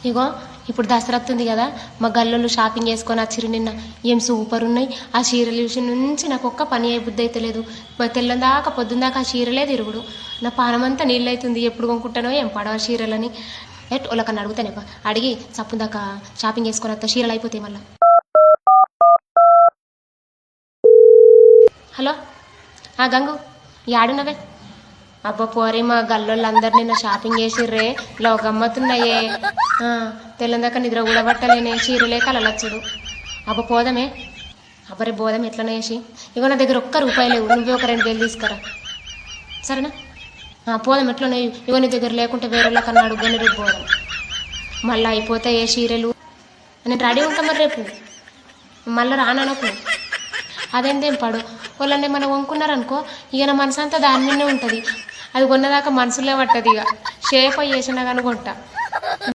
ఇగో ఇప్పుడు దసరా వస్తుంది కదా, మా గల్లోళ్ళు షాపింగ్ చేసుకొని వచ్చిరు నిన్న. ఏం సూపర్ ఉన్నాయి ఆ చీరల విషయం నుంచి. నాకు ఒక్క పని అయ్యే బుద్ధి అయితే లేదు. తెల్లం దాకా పొద్దున్న దాకా ఆ చీరలే తిరుగుడు. నా పానమంతా నీళ్ళు అవుతుంది. ఎప్పుడు కొనుక్కుంటానో ఏం పడవ చీరలని. వాళ్ళకన్నా అడుగుతానే అడిగి చప్పుడు దాకా షాపింగ్ చేసుకొని వస్తా, చీరలు అయిపోతాయి మళ్ళీ. హలో గంగు, యాడున్నవే? అబ్బా పోరి, మా గల్లోళ్ళందరు నిన్న షాపింగ్ చేసిర్రే, లో గమ్మతున్నాయే. తెల్లందాక నిద్ర కూడా పట్టలేనే, చీరలే కలలచ్చుడు. అబ్బా పోదామే. అబ్బరే పోదాం ఎట్లనే వేసి. ఇగో నా దగ్గర ఒక్క రూపాయి లేవు, నువ్వే ఒక 2000 తీసుకురా సరేనా? పోదాం ఎట్లనే. ఇగో నీ దగ్గర లేకుంటే వేరేళ్ళకన్నా అడుగుని రేపు పోదాం. మళ్ళీ అయిపోతాయి ఏ చీరలు. నేను రెడీ ఉంటాం మరి రేపు, మళ్ళీ రానకు. అదేందేం పడు వాళ్ళని మనం వంకున్నారనుకో, ఇక నా మనసు అంతా దాని మీదనే ఉంటుంది. అది కొన్నదాకా మనసులే పట్టదు. ఇక షేప్ అయ్యేసినా కానీ కొంటా.